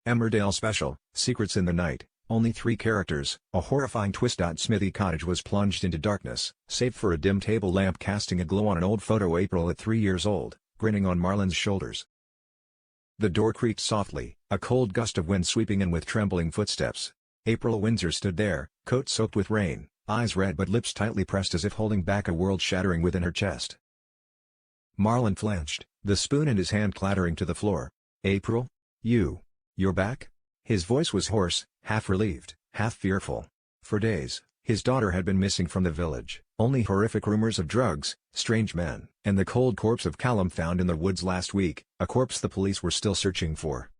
Emmerdale Special, Secrets in the Night, only 3 characters, a horrifying twist. Smithy Cottage was plunged into darkness, save for a dim table lamp casting a glow on an old photo. April at 3 years old, grinning on Marlon's shoulders. The door creaked softly, a cold gust of wind sweeping in with trembling footsteps. April Windsor stood there, coat soaked with rain, eyes red but lips tightly pressed as if holding back a world shattering within her chest. Marlon flinched, the spoon in his hand clattering to the floor. "April? You're back?" His voice was hoarse, half relieved, half fearful. For days, his daughter had been missing from the village, only horrific rumors of drugs, strange men, and the cold corpse of Callum found in the woods last week, a corpse the police were still searching for.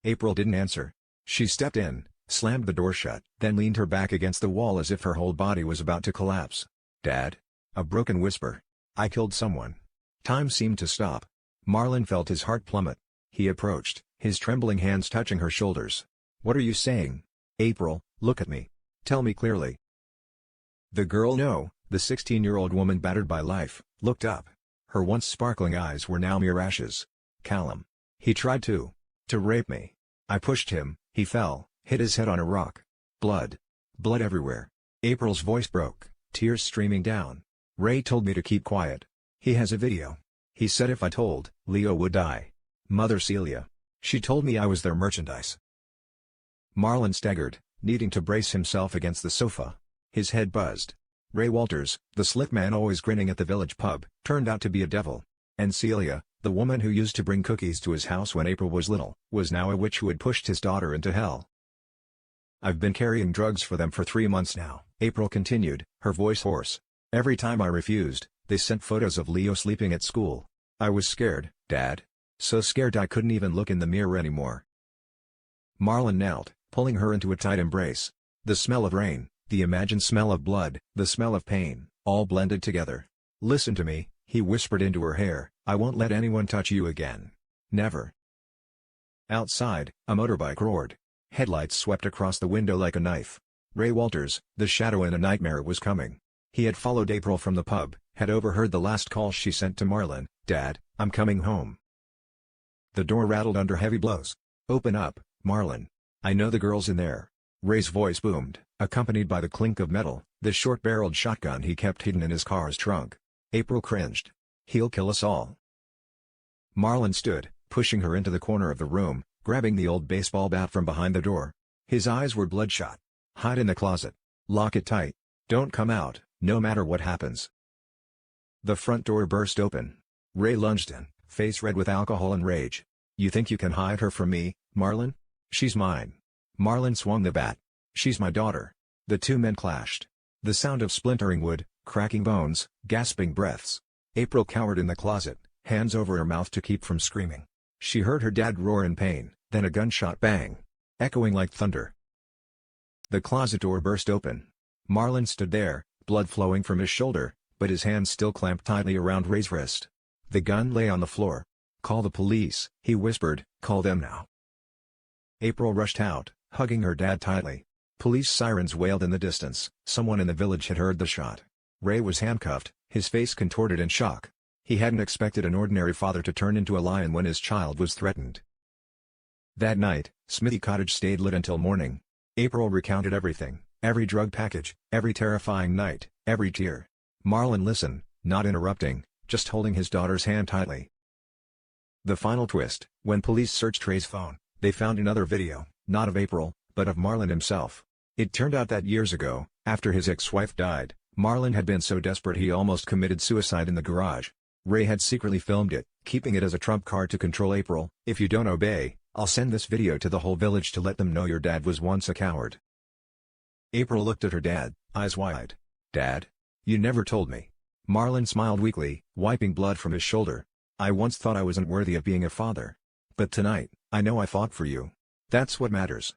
April didn't answer. She stepped in, slammed the door shut, then leaned her back against the wall as if her whole body was about to collapse. "Dad?" A broken whisper. "I killed someone." Time seemed to stop. Marlon felt his heart plummet. He approached, his trembling hands touching her shoulders. "What are you saying? April, look at me. Tell me clearly." The girl, no, the 16-year-old woman battered by life, looked up. Her once sparkling eyes were now mere ashes. "Callum. He tried to rape me. I pushed him, he fell, hit his head on a rock. Blood. Blood everywhere." April's voice broke, tears streaming down. "Ray told me to keep quiet. He has a video. He said if I told, Leo would die. Mother Celia. She told me I was their merchandise." Marlon staggered, needing to brace himself against the sofa. His head buzzed. Ray Walters, the slick man always grinning at the village pub, turned out to be a devil. And Celia, the woman who used to bring cookies to his house when April was little, was now a witch who had pushed his daughter into hell. "I've been carrying drugs for them for 3 months now," April continued, her voice hoarse. "Every time I refused, they sent photos of Leo sleeping at school. I was scared, Dad. So scared I couldn't even look in the mirror anymore." Marlon knelt, pulling her into a tight embrace. The smell of rain, the imagined smell of blood, the smell of pain, all blended together. "Listen to me," he whispered into her hair, "I won't let anyone touch you again. Never." Outside, a motorbike roared. Headlights swept across the window like a knife. Ray Walters, the shadow in a nightmare, was coming. He had followed April from the pub, had overheard the last call she sent to Marlon, "Dad, I'm coming home." The door rattled under heavy blows. "Open up, Marlon. I know the girl's in there." Ray's voice boomed, accompanied by the clink of metal, the short-barreled shotgun he kept hidden in his car's trunk. April cringed. "He'll kill us all." Marlon stood, pushing her into the corner of the room, grabbing the old baseball bat from behind the door. His eyes were bloodshot. "Hide in the closet. Lock it tight. Don't come out, no matter what happens." The front door burst open. Ray lunged in, face red with alcohol and rage. "You think you can hide her from me, Marlon? She's mine." Marlon swung the bat. "She's my daughter." The two men clashed. The sound of splintering wood, cracking bones, gasping breaths. April cowered in the closet, hands over her mouth to keep from screaming. She heard her dad roar in pain, then a gunshot bang, echoing like thunder. The closet door burst open. Marlon stood there, blood flowing from his shoulder, but his hands still clamped tightly around Ray's wrist. The gun lay on the floor. "Call the police," he whispered, "call them now." April rushed out, hugging her dad tightly. Police sirens wailed in the distance. Someone in the village had heard the shot. Ray was handcuffed, his face contorted in shock. He hadn't expected an ordinary father to turn into a lion when his child was threatened. That night, Smithy Cottage stayed lit until morning. April recounted everything, every drug package, every terrifying night, every tear. Marlon listened, not interrupting, just holding his daughter's hand tightly. The final twist: when police searched Ray's phone, they found another video, not of April, but of Marlon himself. It turned out that years ago, after his ex-wife died, Marlon had been so desperate he almost committed suicide in the garage. Ray had secretly filmed it, keeping it as a trump card to control April. "If you don't obey, I'll send this video to the whole village to let them know your dad was once a coward." April looked at her dad, eyes wide. "Dad? You never told me." Marlon smiled weakly, wiping blood from his shoulder. "I once thought I wasn't worthy of being a father. But tonight, I know I fought for you. That's what matters."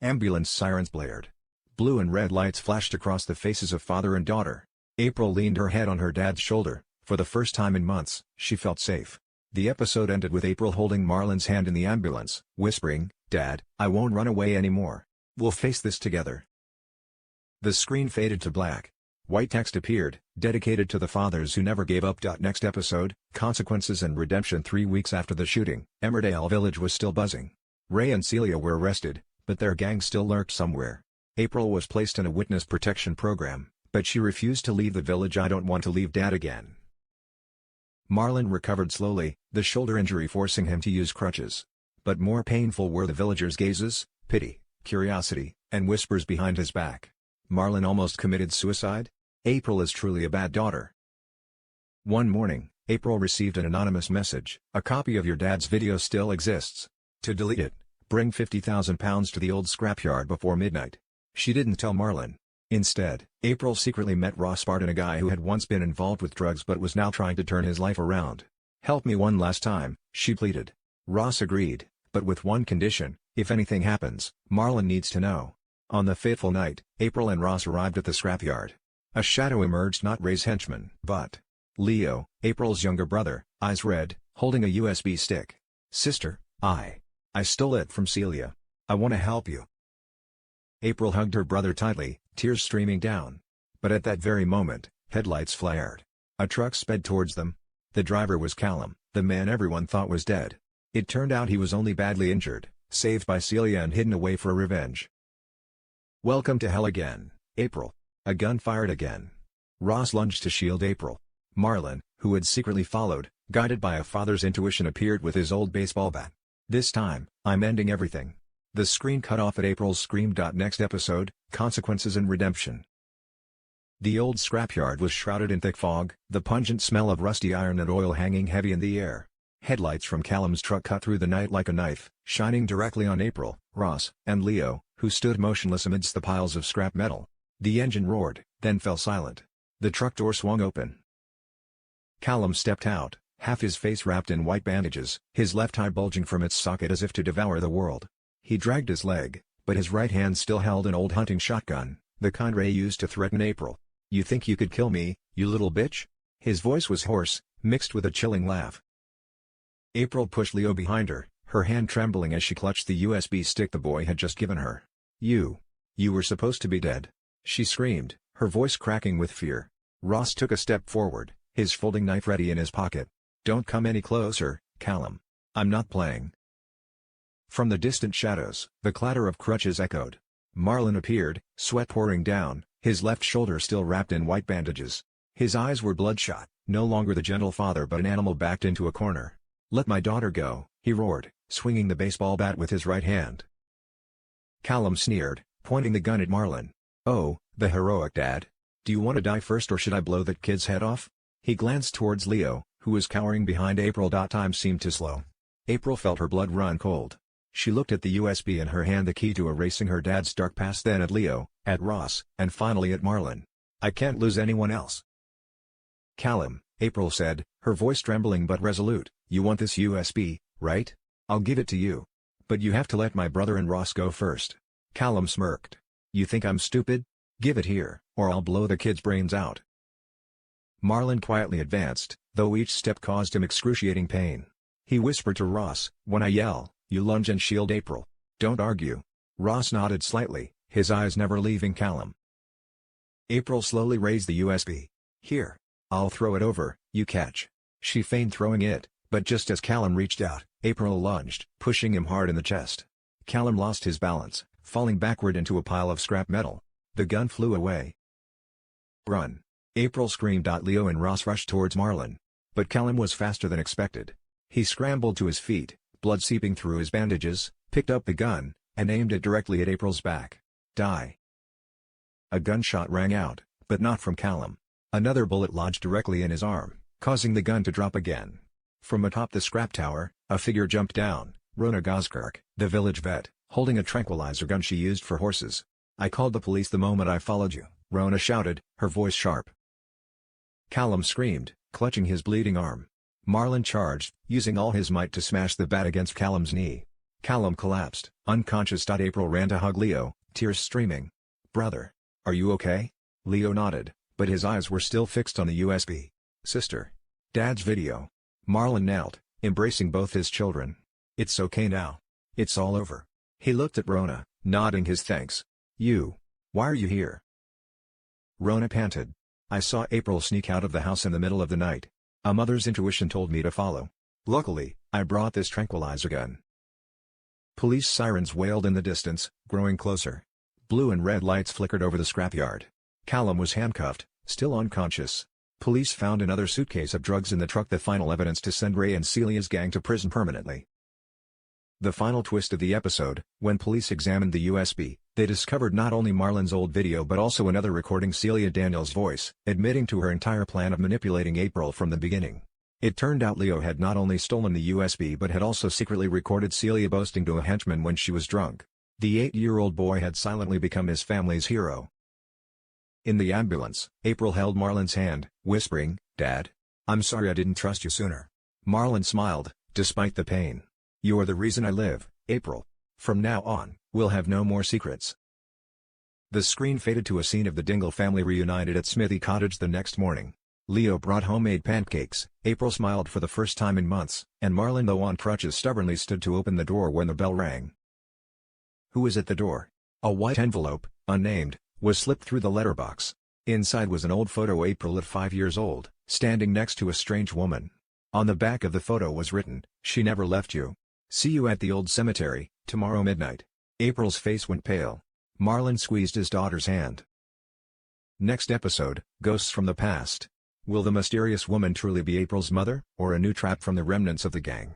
Ambulance sirens blared. Blue and red lights flashed across the faces of father and daughter. April leaned her head on her dad's shoulder. For the first time in months, she felt safe. The episode ended with April holding Marlon's hand in the ambulance, whispering, "Dad, I won't run away anymore. We'll face this together." The screen faded to black. White text appeared, dedicated to the fathers who never gave up. Next episode, Consequences and Redemption. 3 weeks after the shooting, Emmerdale village was still buzzing. Ray and Celia were arrested, but their gang still lurked somewhere. April was placed in a witness protection program, but she refused to leave the village. "I don't want to leave Dad again." Marlon recovered slowly, the shoulder injury forcing him to use crutches. But more painful were the villagers' gazes, pity, curiosity, and whispers behind his back. Marlon almost committed suicide? April is truly a bad daughter. One morning, April received an anonymous message. "A copy of your dad's video still exists. To delete it, bring £50,000 to the old scrapyard before midnight." She didn't tell Marlon. Instead, April secretly met Ross Barton, a guy who had once been involved with drugs but was now trying to turn his life around. "Help me one last time," she pleaded. Ross agreed, but with one condition: if anything happens, Marlon needs to know. On the fateful night, April and Ross arrived at the scrapyard. A shadow emerged, not Ray's henchman, but Leo, April's younger brother, eyes red, holding a USB stick. "Sister, I stole it from Celia. I want to help you." April hugged her brother tightly, tears streaming down. But at that very moment, headlights flared. A truck sped towards them. The driver was Callum, the man everyone thought was dead. It turned out he was only badly injured, saved by Celia and hidden away for revenge. "Welcome to hell again, April." A gun fired again. Ross lunged to shield April. Marlon, who had secretly followed, guided by a father's intuition, appeared with his old baseball bat. "This time, I'm ending everything." The screen cut off at April's scream. Next episode, Consequences and Redemption. The old scrapyard was shrouded in thick fog, the pungent smell of rusty iron and oil hanging heavy in the air. Headlights from Callum's truck cut through the night like a knife, shining directly on April, Ross, and Leo, who stood motionless amidst the piles of scrap metal. The engine roared, then fell silent. The truck door swung open. Callum stepped out, half his face wrapped in white bandages, his left eye bulging from its socket as if to devour the world. He dragged his leg, but his right hand still held an old hunting shotgun, the kind Ray used to threaten April. "You think you could kill me, you little bitch?" His voice was hoarse, mixed with a chilling laugh. April pushed Leo behind her, her hand trembling as she clutched the USB stick the boy had just given her. You were supposed to be dead," she screamed, her voice cracking with fear. Ross took a step forward, his folding knife ready in his pocket. "Don't come any closer, Callum. I'm not playing." From the distant shadows, the clatter of crutches echoed. Marlon appeared, sweat pouring down, his left shoulder still wrapped in white bandages. His eyes were bloodshot, no longer the gentle father but an animal backed into a corner. "Let my daughter go," he roared, swinging the baseball bat with his right hand. Callum sneered, pointing the gun at Marlon. "Oh, the heroic dad. Do you want to die first or should I blow that kid's head off?" He glanced towards Leo, who was cowering behind April. Time seemed to slow. April felt her blood run cold. She looked at the USB in her hand, the key to erasing her dad's dark past, then at Leo, at Ross, and finally at Marlon. "I can't lose anyone else." "Callum," April said, her voice trembling but resolute, "you want this USB, right? I'll give it to you. But you have to let my brother and Ross go first." Callum smirked. "You think I'm stupid? Give it here, or I'll blow the kid's brains out." Marlon quietly advanced, though each step caused him excruciating pain. He whispered to Ross, "When I yell, you lunge and shield April. Don't argue." Ross nodded slightly, his eyes never leaving Callum. April slowly raised the USB. "Here. I'll throw it over, you catch." She feigned throwing it, but just as Callum reached out, April lunged, pushing him hard in the chest. Callum lost his balance, falling backward into a pile of scrap metal. The gun flew away. "Run!" April screamed. Leo and Ross rushed towards Marlon. But Callum was faster than expected. He scrambled to his feet, blood seeping through his bandages, picked up the gun, and aimed it directly at April's back. "Die!" A gunshot rang out, but not from Callum. Another bullet lodged directly in his arm, causing the gun to drop again. From atop the scrap tower, a figure jumped down, Rona Goskirk, the village vet, holding a tranquilizer gun she used for horses. "I called the police the moment I followed you," Rona shouted, her voice sharp. Callum screamed, clutching his bleeding arm. Marlon charged, using all his might to smash the bat against Callum's knee. Callum collapsed, unconscious. April ran to hug Leo, tears streaming. "Brother, are you okay?" Leo nodded, but his eyes were still fixed on the USB. "Sister. Dad's video." Marlon knelt, embracing both his children. "It's okay now. It's all over." He looked at Rona, nodding his thanks. Why are you here?" Rona panted. "I saw April sneak out of the house in the middle of the night. A mother's intuition told me to follow. Luckily, I brought this tranquilizer gun." Police sirens wailed in the distance, growing closer. Blue and red lights flickered over the scrapyard. Callum was handcuffed, still unconscious. Police found another suitcase of drugs in the truck, the final evidence to send Ray and Celia's gang to prison permanently. The final twist of the episode: when police examined the USB, they discovered not only Marlon's old video but also another recording Celia Daniels' voice, admitting to her entire plan of manipulating April from the beginning. It turned out Leo had not only stolen the USB but had also secretly recorded Celia boasting to a henchman when she was drunk. The 8-year-old boy had silently become his family's hero. In the ambulance, April held Marlon's hand, whispering, "Dad, I'm sorry I didn't trust you sooner." Marlon smiled, despite the pain. "You are the reason I live, April. From now on, we'll have no more secrets." The screen faded to a scene of the Dingle family reunited at Smithy Cottage the next morning. Leo brought homemade pancakes, April smiled for the first time in months, and Marlon, though on crutches, stubbornly stood to open the door when the bell rang. Who was at the door? A white envelope, unnamed, was slipped through the letterbox. Inside was an old photo, April at 5 years old, standing next to a strange woman. On the back of the photo was written, "She never left you. See you at the old cemetery, tomorrow midnight." April's face went pale. Marlon squeezed his daughter's hand. Next episode, Ghosts from the Past. Will the mysterious woman truly be April's mother, or a new trap from the remnants of the gang?